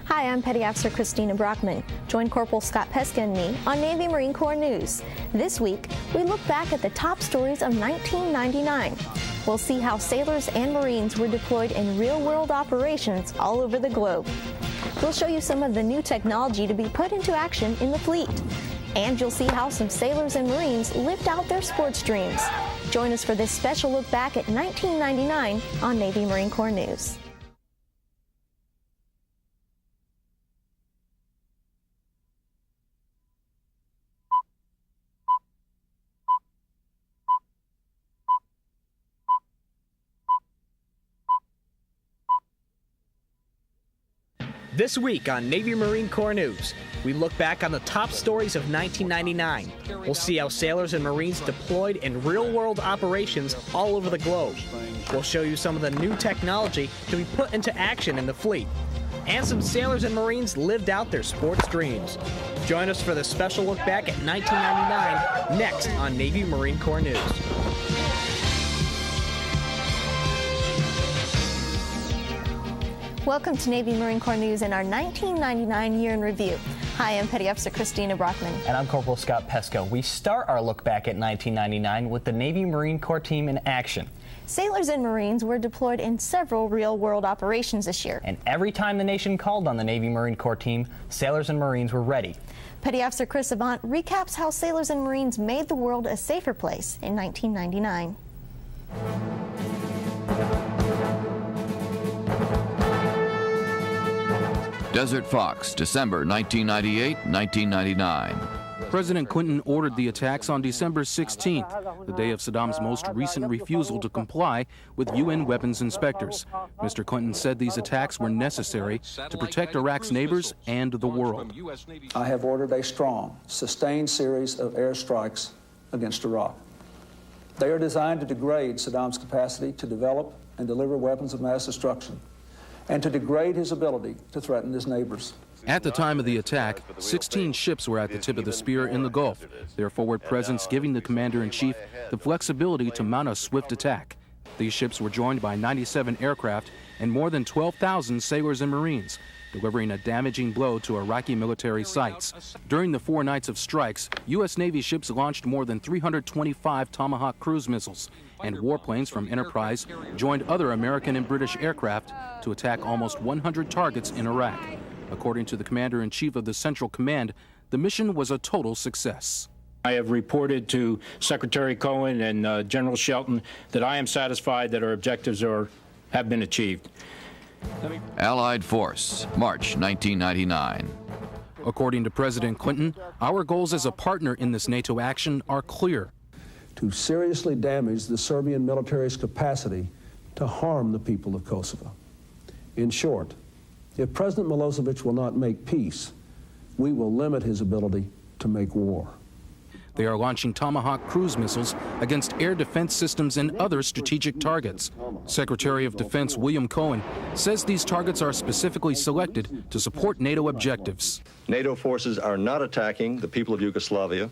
Hi, I'm Petty Officer Christina Brockman. Join Corporal Scott Pesca and me on Navy Marine Corps News. This week, we look back at the top stories of 1999. We'll see how sailors and Marines were deployed in real-world operations all over the globe. We'll show you some of the new technology to be put into action in the fleet. And you'll see how some sailors and Marines lived out their sports dreams. Join us for this special look back at 1999 on Navy Marine Corps News. This week on Navy Marine Corps News, we look back on the top stories of 1999. We'll see how sailors and Marines deployed in real-world operations all over the globe. We'll show you some of the new technology to be put into action in the fleet. And some sailors and Marines lived out their sports dreams. Join us for the special look back at 1999 next on Navy Marine Corps News. Welcome to Navy Marine Corps News and our 1999 year in review. Hi, I'm Petty Officer Christina Brockman. And I'm Corporal Scott Pesca. We start our look back at 1999 with the Navy Marine Corps team in action. Sailors and Marines were deployed in several real-world operations this year. And every time the nation called on the Navy Marine Corps team, sailors and Marines were ready. Petty Officer Chris Avant recaps how sailors and Marines made the world a safer place in 1999. Desert Fox, December 1998-1999. President Clinton ordered the attacks on December 16th, the day of Saddam's most recent refusal to comply with UN weapons inspectors. Mr. Clinton said these attacks were necessary to protect Iraq's neighbors and the world. I have ordered a strong, sustained series of airstrikes against Iraq. They are designed to degrade Saddam's capacity to develop and deliver weapons of mass destruction, and to degrade his ability to threaten his neighbors. At the time of the attack, 16 ships were at the tip of the spear in the Gulf, their forward presence giving the commander-in-chief the flexibility to mount a swift attack. These ships were joined by 97 aircraft and more than 12,000 sailors and Marines, delivering a damaging blow to Iraqi military sites. During the 4 nights of strikes, U.S. Navy ships launched more than 325 Tomahawk cruise missiles, and warplanes from Enterprise joined other American and British aircraft to attack almost 100 targets in Iraq. According to the Commander-in-Chief of the Central Command, the mission was a total success. I have reported to Secretary Cohen and General Shelton that I am satisfied that our objectives have been achieved. Allied Force, March 1999. According to President Clinton, our goals as a partner in this NATO action are clear. To seriously damage the Serbian military's capacity to harm the people of Kosovo. In short, if President Milosevic will not make peace, we will limit his ability to make war. They are launching Tomahawk cruise missiles against air defense systems and other strategic targets. Secretary of Defense William Cohen says these targets are specifically selected to support NATO objectives. NATO forces are not attacking the people of Yugoslavia.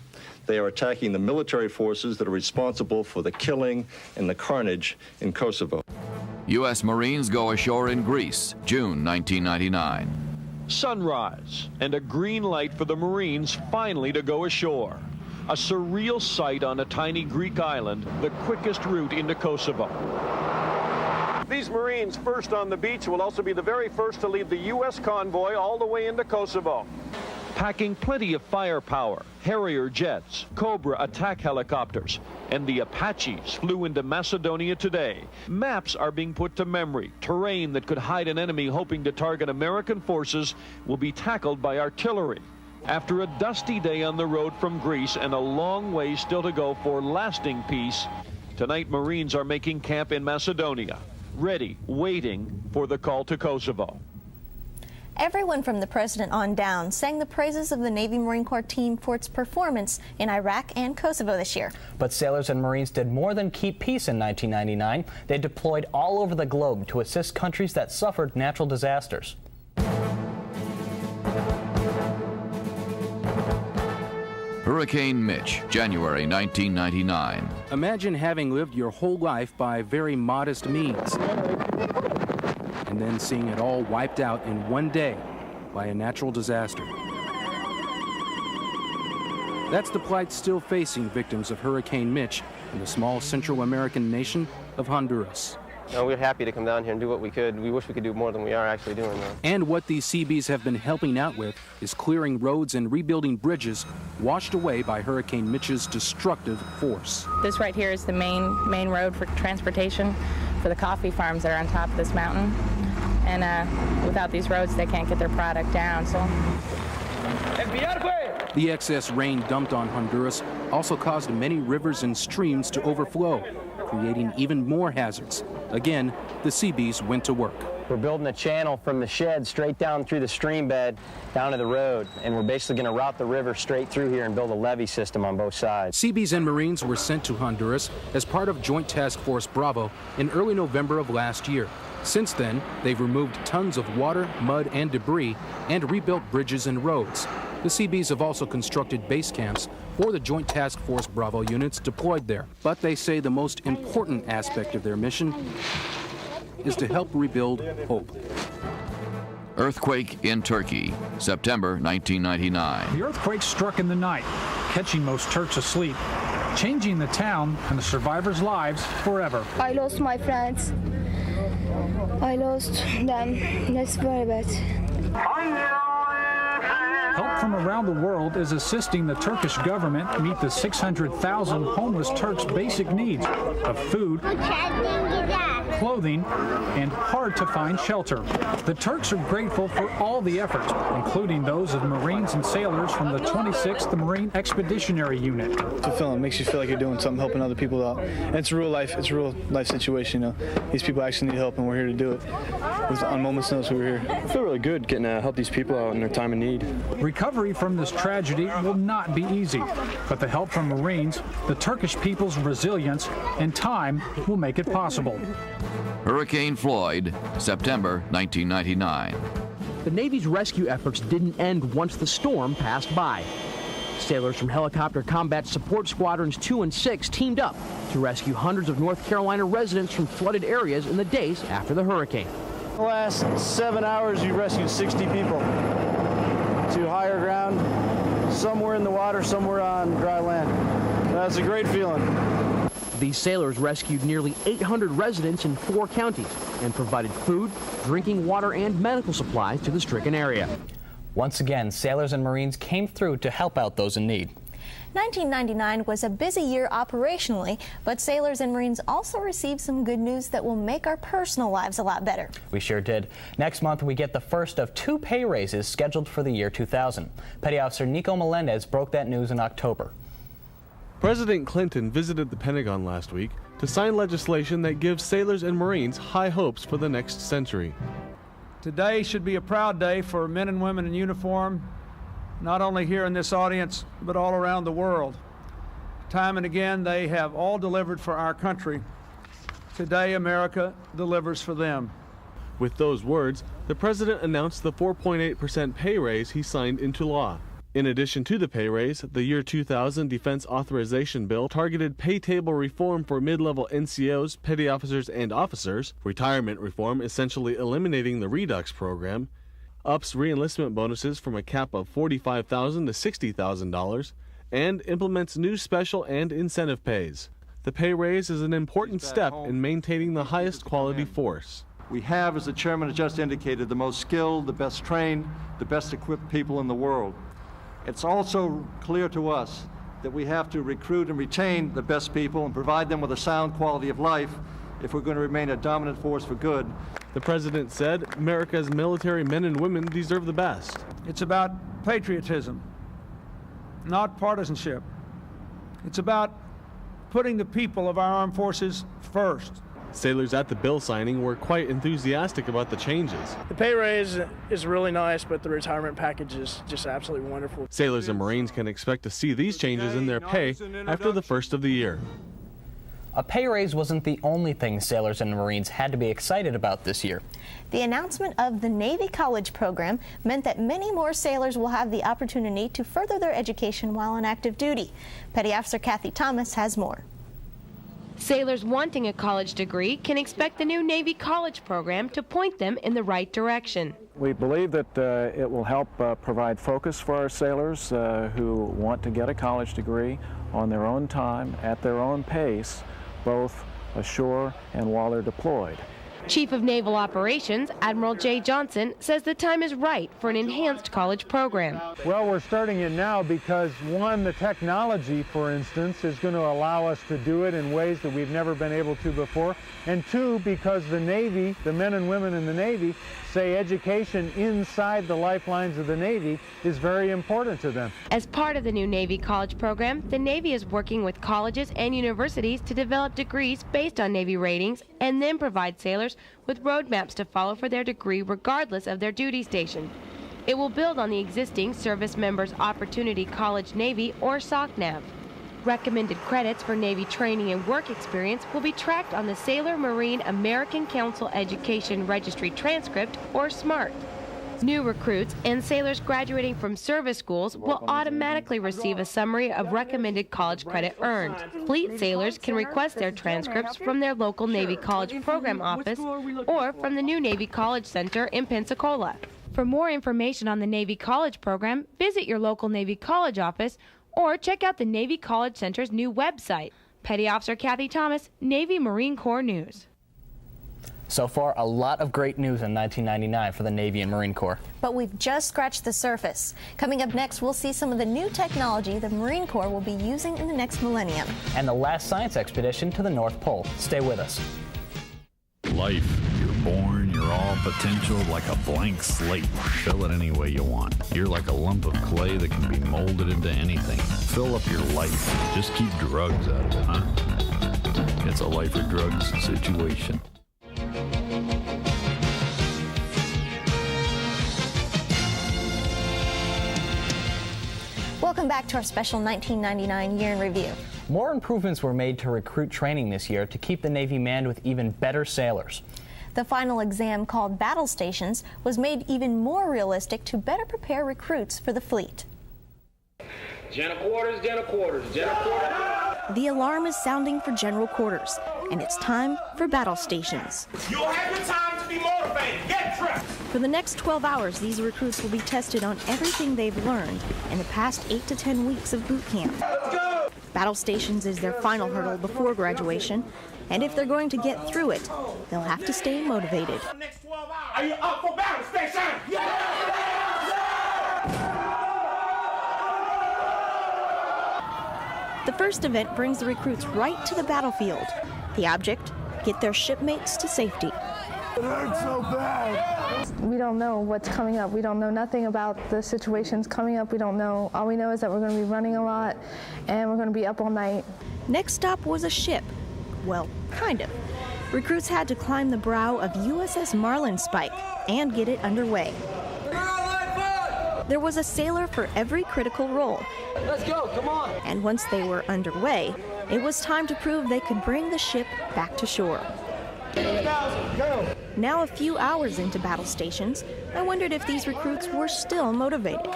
They are attacking the military forces that are responsible for the killing and the carnage in Kosovo. U.S. Marines go ashore in Greece, June 1999. Sunrise and a green light for the Marines finally to go ashore. A surreal sight on a tiny Greek island, the quickest route into Kosovo. These Marines first on the beach will also be the very first to lead the U.S. convoy all the way into Kosovo. Packing plenty of firepower, Harrier jets, Cobra attack helicopters, and the Apaches flew into Macedonia today. Maps are being put to memory. Terrain that could hide an enemy hoping to target American forces will be tackled by artillery. After a dusty day on the road from Greece and a long way still to go for lasting peace, tonight Marines are making camp in Macedonia, ready, waiting for the call to Kosovo. Everyone from the president on down sang the praises of the Navy Marine Corps team for its performance in Iraq and Kosovo this year. But sailors and Marines did more than keep peace in 1999. They deployed all over the globe to assist countries that suffered natural disasters. Hurricane Mitch, January 1999. Imagine having lived your whole life by very modest means, and then seeing it all wiped out in one day. by a natural disaster. That's the plight still facing victims of Hurricane Mitch in the small Central American nation of Honduras. We're happy to come down here and do what we could. We wish we could do more than we are actually doing, though. And what these Seabees have been helping out with is clearing roads and rebuilding bridges washed away by Hurricane Mitch's destructive force. This right here is the main road for transportation for the coffee farms that are on top of this mountain. And without these roads, they can't get their product down. So. The excess rain dumped on Honduras also caused many rivers and streams to overflow, creating even more hazards. Again, the Seabees went to work. We're building a channel from the shed straight down through the stream bed down to the road, and we're basically going to route the river straight through here and build a levee system on both sides. Seabees and Marines were sent to Honduras as part of Joint Task Force Bravo in early November of last year. Since then, they've removed tons of water, mud, and debris and rebuilt bridges and roads. The Seabees have also constructed base camps for the Joint Task Force Bravo units deployed there. But they say the most important aspect of their mission is to help rebuild hope. Earthquake in Turkey, September 1999. The earthquake struck in the night, catching most Turks asleep, changing the town and the survivors' lives forever. I lost my friends. I lost them. That's very bad. Help from around the world is assisting the Turkish government meet the 600,000 homeless Turks' basic needs of food, clothing, and hard-to-find shelter. The Turks are grateful for all the efforts, including those of Marines and sailors from the 26th Marine Expeditionary Unit. It's fulfilling. It makes you feel like you're doing something, helping other people out. And it's a real life situation, you know. These people actually need help, and we're here to do it. On moment's notice, we were here. I feel really good getting to help these people out in their time of need. Recovery from this tragedy will not be easy, but the help from Marines, the Turkish people's resilience, and time will make it possible. Hurricane Floyd, September 1999. The Navy's rescue efforts didn't end once the storm passed by. Sailors from Helicopter Combat Support Squadrons 2 and 6 teamed up to rescue hundreds of North Carolina residents from flooded areas in the days after the hurricane. In the last 7 hours, you rescued 60 people to higher ground. Some were in the water, some were on dry land. That's a great feeling. These sailors rescued nearly 800 residents in 4 counties and provided food, drinking water, and medical supplies to the stricken area. Once again, sailors and Marines came through to help out those in need. 1999 was a busy year operationally, but sailors and Marines also received some good news that will make our personal lives a lot better. We sure did. Next month, we get the first of 2 pay raises scheduled for the year 2000. Petty Officer Nico Melendez broke that news in October. President Clinton visited the Pentagon last week to sign legislation that gives sailors and Marines high hopes for the next century. Today should be a proud day for men and women in uniform, not only here in this audience, but all around the world. Time and again, they have all delivered for our country. Today, America delivers for them. With those words, the president announced the 4.8% pay raise he signed into law. In addition to the pay raise, the year 2000 Defense Authorization Bill targeted pay table reform for mid-level NCOs, petty officers, and officers, retirement reform essentially eliminating the Redux program, ups re-enlistment bonuses from a cap of $45,000 to $60,000, and implements new special and incentive pays. The pay raise is an important step in maintaining the highest quality force. We have, as the chairman has just indicated, the most skilled, the best trained, the best equipped people in the world. It's also clear to us that we have to recruit and retain the best people and provide them with a sound quality of life if we're going to remain a dominant force for good. The president said America's military men and women deserve the best. It's about patriotism, not partisanship. It's about putting the people of our armed forces first. Sailors at the bill signing were quite enthusiastic about the changes. The pay raise is really nice, but the retirement package is just absolutely wonderful. Sailors and Marines can expect to see these changes in their pay after the first of the year. A pay raise wasn't the only thing sailors and Marines had to be excited about this year. The announcement of the Navy College program meant that many more sailors will have the opportunity to further their education while on active duty. Petty Officer Kathy Thomas has more. Sailors wanting a college degree can expect the new Navy College program to point them in the right direction. We believe that it will help provide focus for our sailors who want to get a college degree on their own time, at their own pace, both ashore and while they're deployed. Chief of Naval Operations, Admiral Jay Johnson, says the time is right for an enhanced college program. Well, we're starting it now because, one, the technology, for instance, is going to allow us to do it in ways that we've never been able to before, and two, because the Navy, the men and women in the Navy, say education inside the lifelines of the Navy is very important to them. As part of the new Navy college program, the Navy is working with colleges and universities to develop degrees based on Navy ratings and then provide sailors with roadmaps to follow for their degree regardless of their duty station. It will build on the existing Service Members Opportunity College Navy, or SOCNAV. Recommended credits for Navy training and work experience will be tracked on the Sailor Marine American Council Education Registry Transcript, or SMART. New recruits and sailors graduating from service schools will automatically receive a summary of recommended college credit earned. Fleet sailors can request their transcripts from their local Navy College Program Office or from the new Navy College Center in Pensacola. For more information on the Navy College Program, visit your local Navy College office or check out the Navy College Center's new website. Petty Officer Kathy Thomas, Navy Marine Corps News. So far, a lot of great news in 1999 for the Navy and Marine Corps. But we've just scratched the surface. Coming up next, we'll see some of the new technology the Marine Corps will be using in the next millennium. And the last science expedition to the North Pole. Stay with us. Life. You're born, you're all potential, like a blank slate. Fill it any way you want. You're like a lump of clay that can be molded into anything. Fill up your life. Just keep drugs out of it, huh? It's a life or drugs situation. Welcome back to our special 1999 year in review. More improvements were made to recruit training this year to keep the Navy manned with even better sailors. The final exam, called Battlestations, was made even more realistic to better prepare recruits for the fleet. General quarters, general quarters, general quarters. The alarm is sounding for general quarters, and it's time for Battlestations. You'll have your time to be motivated. Get dressed. For the next 12 hours, these recruits will be tested on everything they've learned in the past 8 to 10 weeks of boot camp. Let's go. Battlestations is their final hurdle before graduation, and if they're going to get through it, they'll have to stay motivated. Are you up for battle station? The first event brings the recruits right to the battlefield. The object, get their shipmates to safety. It hurts so bad. We don't know what's coming up. We don't know nothing about the situations coming up. We don't know. All we know is that we're going to be running a lot and we're going to be up all night. Next stop was a ship. Well, kind of. Recruits had to climb the brow of USS Marlinspike and get it underway. There was a sailor for every critical role. Let's go, come on. And once they were underway, it was time to prove they could bring the ship back to shore. Go. Now, a few hours into Battlestations, I wondered if these recruits were still motivated.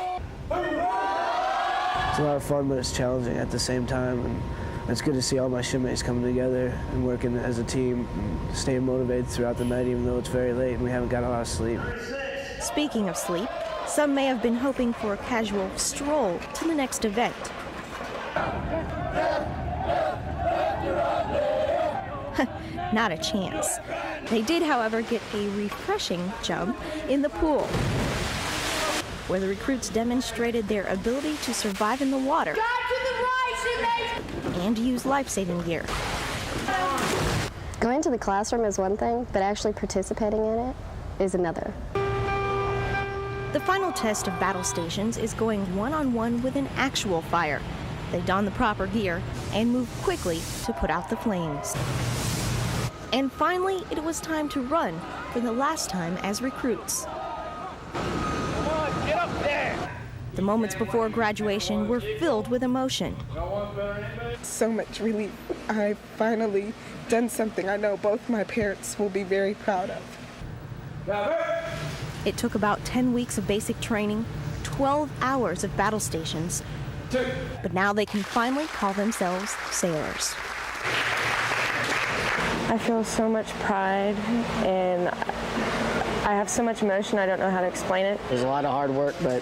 It's a lot of fun, but it's challenging at the same time. And it's good to see all my shipmates coming together and working as a team and staying motivated throughout the night, even though it's very late and we haven't got a lot of sleep. Speaking of sleep, some may have been hoping for a casual stroll to the next event. Not a chance. They did, however, get a refreshing jump in the pool, where the recruits demonstrated their ability to survive in the water and use life-saving gear. Going to the classroom is one thing, but actually participating in it is another. The final test of Battlestations is going one-on-one with an actual fire. They don the proper gear and move quickly to put out the flames. And finally, it was time to run for the last time as recruits. Come on, get up there. The moments before graduation were filled with emotion. So much relief. I've finally done something I know both my parents will be very proud of. It took about 10 weeks of basic training, 12 hours of Battlestations, but now they can finally call themselves sailors. I feel so much pride, and I have so much emotion, I don't know how to explain it. There's a lot of hard work, but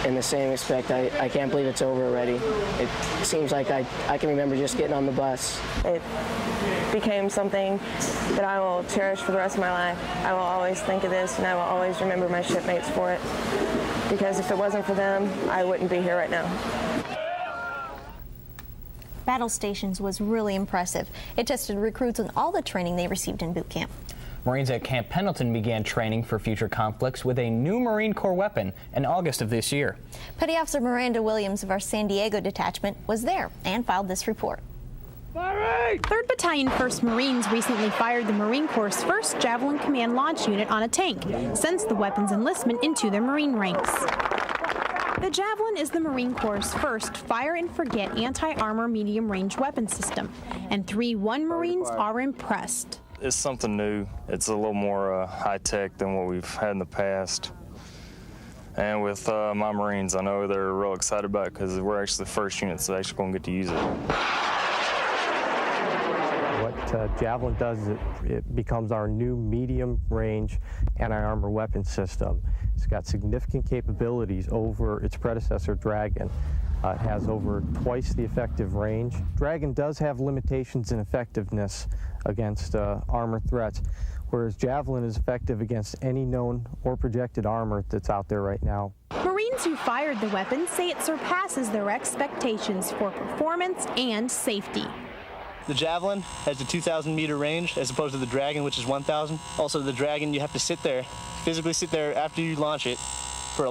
in the same respect, I can't believe it's over already. It seems like I can remember just getting on the bus. It became something that I will cherish for the rest of my life. I will always think of this, and I will always remember my shipmates for it. Because if it wasn't for them, I wouldn't be here right now. Battlestations was really impressive. It tested recruits on all the training they received in boot camp. Marines at Camp Pendleton began training for future conflicts with a new Marine Corps weapon in August of this year. Petty Officer Miranda Williams of our San Diego detachment was there and filed this report. 3rd Battalion 1st Marines recently fired the Marine Corps' first Javelin Command launch unit on a tank since the weapon's enlistment into their Marine ranks. The Javelin is the Marine Corps' first fire-and-forget anti-armor medium-range weapon system, and 3-1 Marines are impressed. It's something new. It's a little more high-tech than what we've had in the past. And with my Marines, I know they're real excited about it because we're actually the first unit that's actually going to get to use it. What Javelin does is it becomes our new medium-range anti-armor weapon system. It's got significant capabilities over its predecessor, Dragon. It has over twice the effective range. Dragon does have limitations in effectiveness against armor threats, whereas Javelin is effective against any known or projected armor that's out there right now. Marines who fired the weapon say it surpasses their expectations for performance and safety. The Javelin has a 2,000 meter range as opposed to the Dragon, which is 1,000. Also, the Dragon, you have to physically sit there after you launch it for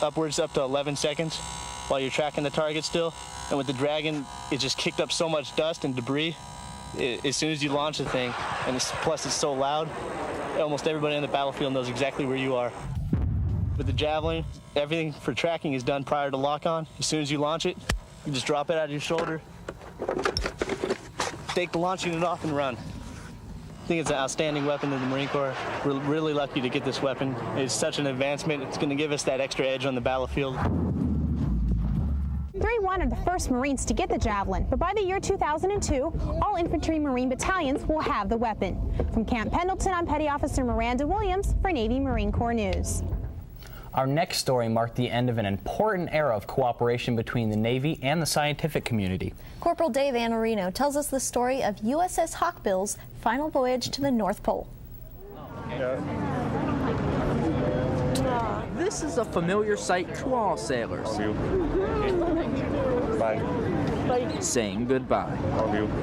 upwards up to 11 seconds while you're tracking the target still. And with the Dragon, it just kicked up so much dust and debris as soon as you launch the thing, and plus it's so loud, almost everybody on the battlefield knows exactly where you are. With the Javelin, everything for tracking is done prior to lock-on. As soon as you launch it, you just drop it out of your shoulder, take the launch unit off and run. I think it's an outstanding weapon in the Marine Corps. We're really lucky to get this weapon. It's such an advancement. It's going to give us that extra edge on the battlefield. 3-1 are the first Marines to get the Javelin, but by the year 2002, all infantry Marine battalions will have the weapon. From Camp Pendleton, I'm Petty Officer Miranda Williams for Navy Marine Corps News. Our next story marked the end of an important era of cooperation between the Navy and the scientific community. Corporal Dave Anarino tells us the story of USS Hawkbill's final voyage to the North Pole. This is a familiar sight to all sailors. Bye. Saying goodbye.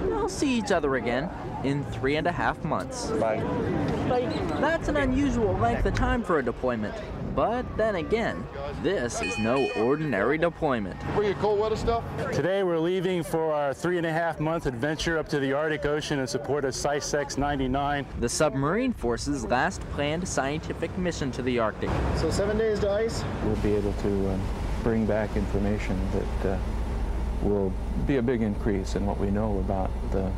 We'll see each other again in 3.5 months. Bye. That's an unusual length of time for a deployment. But then again, this is no ordinary deployment. Bring your cold weather stuff? Today we're leaving for our 3.5-month adventure up to the Arctic Ocean in support of SciSex 99. The submarine force's last planned scientific mission to the Arctic. So 7 days to ice? We'll be able to bring back information that will be a big increase in what we know about the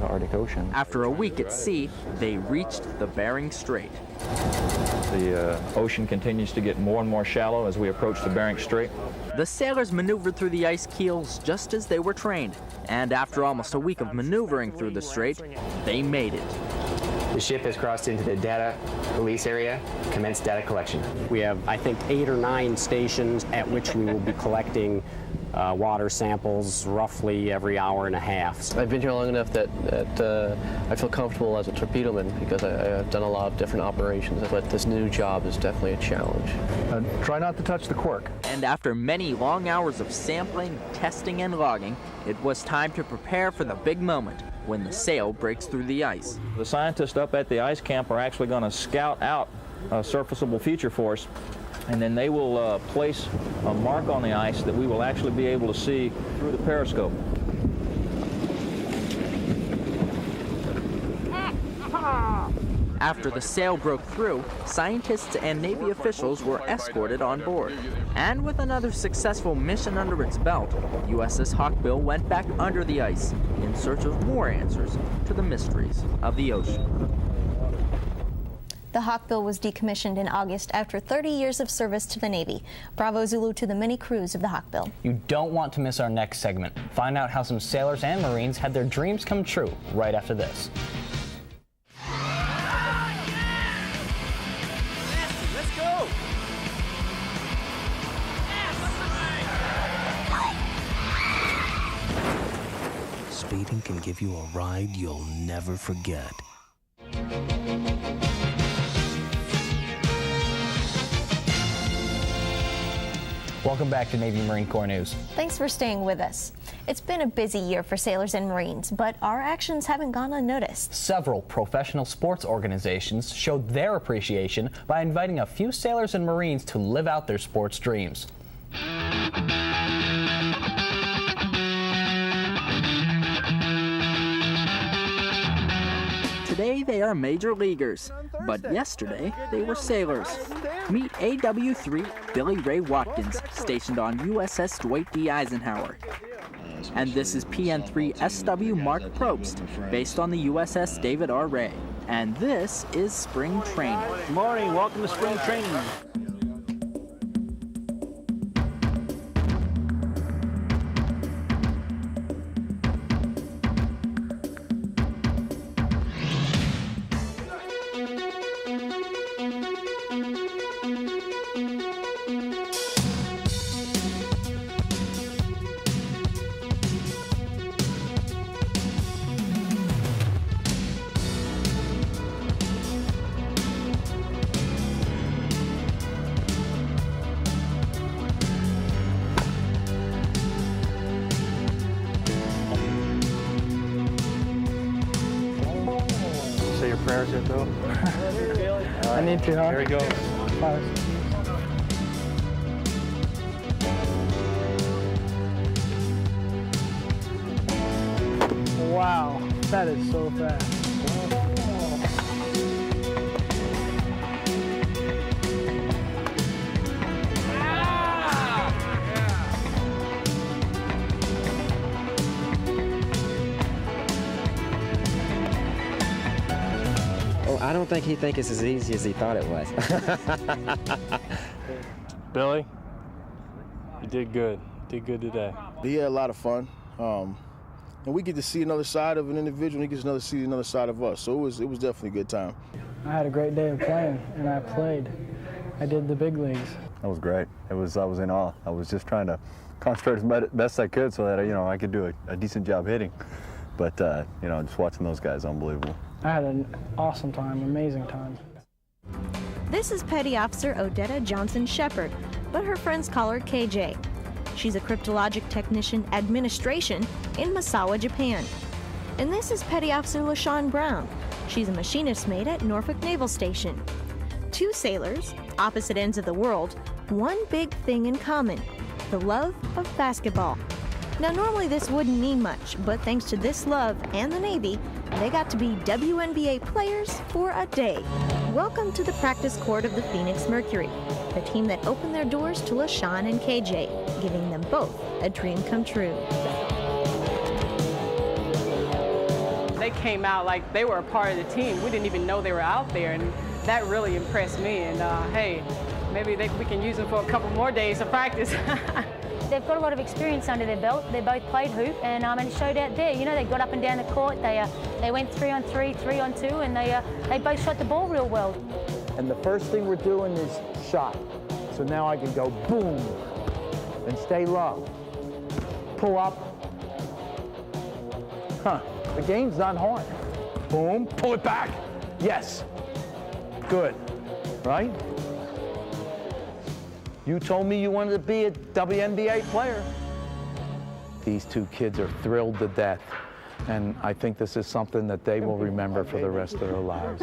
Arctic Ocean. After a week at sea, they reached the Bering Strait. The ocean continues to get more and more shallow as we approach the Bering Strait. The sailors maneuvered through the ice keels just as they were trained, and after almost a week of maneuvering through the strait, they made it. The ship has crossed into the data release area, commenced data collection. We have, I think, 8 or 9 stations at which we will be collecting water samples roughly every hour and a half. I've been here long enough that I feel comfortable as a torpedoman because I've done a lot of different operations, but this new job is definitely a challenge. Try not to touch the cork. And after many long hours of sampling, testing, and logging, it was time to prepare for the big moment when the sail breaks through the ice. The scientists up at the ice camp are actually going to scout out a surfaceable feature for us, and then they will place a mark on the ice that we will actually be able to see through the periscope. After the sail broke through, scientists and Navy officials were escorted on board. And with another successful mission under its belt, USS Hawkbill went back under the ice in search of more answers to the mysteries of the ocean. The Hawkbill was decommissioned in August after 30 years of service to the Navy. Bravo Zulu to the many crews of the Hawkbill. You don't want to miss our next segment. Find out how some sailors and Marines had their dreams come true right after this. go! Speeding can give you a ride you'll never forget. Welcome back to Navy Marine Corps News. Thanks for staying with us. It's been a busy year for sailors and Marines, but our actions haven't gone unnoticed. Several professional sports organizations showed their appreciation by inviting a few sailors and Marines to live out their sports dreams. Today they are major leaguers, but yesterday they were sailors. Meet AW3 Billy Ray Watkins, stationed on USS Dwight D. Eisenhower. And this is PN3 SW Mark Probst, based on the USS David R. Ray. And this is spring training. Good morning, welcome to spring training. Say your prayers here, Bill. I need to, huh? Here we go. Wow, that is so fast. I don't think he thinks it's as easy as he thought it was. Billy, you did good. Did good today. He had a lot of fun. And we get to see another side of an individual, and he gets to see another side of us. So it was definitely a good time. I had a great day of playing, and I played. I did the big leagues. That was great. I was in awe. I was just trying to concentrate as best I could so that I could do a decent job hitting. But just watching those guys, unbelievable. I had an awesome time, amazing time. This is Petty Officer Odetta Johnson Shepard, but her friends call her KJ. She's a cryptologic technician administration in Misawa, Japan. And this is Petty Officer LaShawn Brown. She's a machinist mate at Norfolk Naval Station. Two sailors, opposite ends of the world, one big thing in common: the love of basketball. Now, normally this wouldn't mean much, but thanks to this love and the Navy, they got to be WNBA players for a day. Welcome to the practice court of the Phoenix Mercury, the team that opened their doors to LaShawn and KJ, giving them both a dream come true. They came out like they were a part of the team. We didn't even know they were out there, and that really impressed me. And hey, maybe we can use them for a couple more days of practice. They've got a lot of experience under their belt. They both played hoop, and it showed out there. You know, they got up and down the court. They went 3-on-3, 3-on-2, and they both shot the ball real well. And the first thing we're doing is shot. So now I can go boom and stay low. Pull up. The game's not hard. Boom, pull it back. Yes. Good. Right? You told me you wanted to be a WNBA player. These two kids are thrilled to death, and I think this is something that they will remember for the rest of their lives.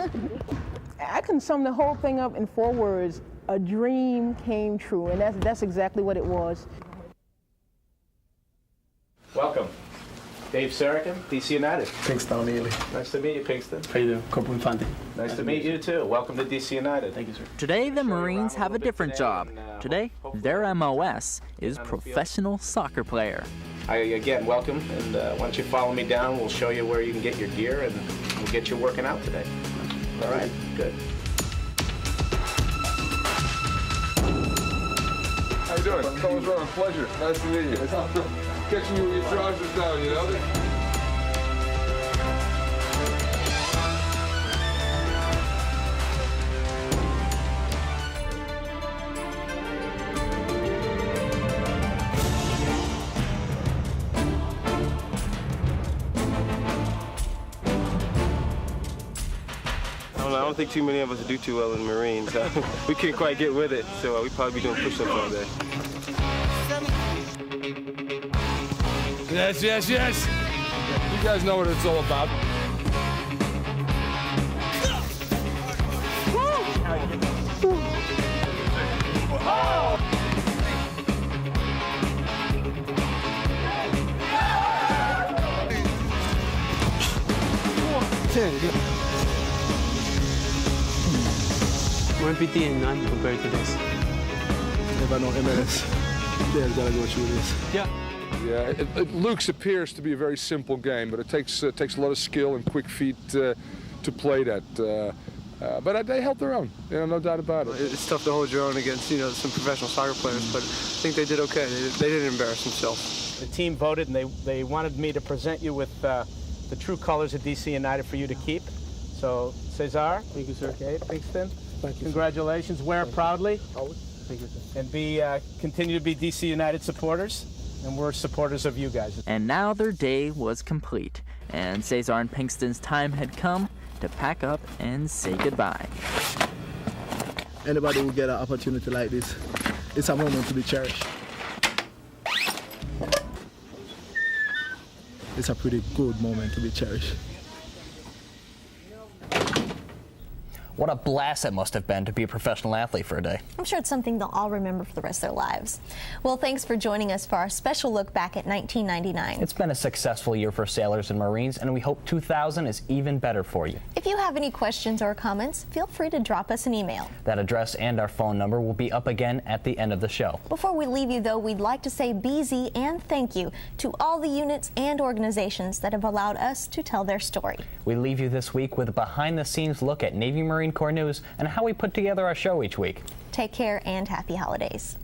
I can sum the whole thing up in 4 words: a dream came true, and that's exactly what it was. Welcome. Dave Sarachan, DC United. Pinkston O'Neilly. Nice to meet you, Pinkston. How you doing? Corporal Infante. Nice to meet you, too. Welcome to DC United. Thank you, sir. Today, the Marines have a different job. Today, their MOS is professional soccer player. Again, welcome, and why don't you follow me down? We'll show you where you can get your gear, and we'll get you working out today. All right, good. How you doing? Coach Ron, pleasure. Nice to meet you. Catching you with your trousers down, you know? don't think too many of us do too well in the Marines. We can't quite get with it, so we probably be doing push-ups all day. Yes, yes, yes. You guys know what it's all about. More MPT and none compared to this. If I know MLS, yeah, gotta go through this. Yeah. Luke's appears to be a very simple game, but it takes a lot of skill and quick feet to play that. But they held their own, no doubt about it. It's tough to hold your own against, some professional soccer players, but I think they did okay. They didn't embarrass themselves. The team voted, and they wanted me to present you with the true colors of DC United for you to keep. So, Cesar. Thank you, sir. Okay, Pinkston. Thank you. Congratulations. Wear it proudly. Always. Thank you, sir. And continue to be DC United supporters, and we're supporters of you guys. And now their day was complete, and Cesar and Pinkston's time had come to pack up and say goodbye. Anybody who get an opportunity like this, it's a moment to be cherished. It's a pretty good moment to be cherished. What a blast it must have been to be a professional athlete for a day. I'm sure it's something they'll all remember for the rest of their lives. Well, thanks for joining us for our special look back at 1999. It's been a successful year for sailors and Marines, and we hope 2000 is even better for you. If you have any questions or comments, feel free to drop us an email. That address and our phone number will be up again at the end of the show. Before we leave you, though, we'd like to say BZ and thank you to all the units and organizations that have allowed us to tell their story. We leave you this week with a behind-the-scenes look at Navy Marine Corps news and how we put together our show each week. Take care and happy holidays.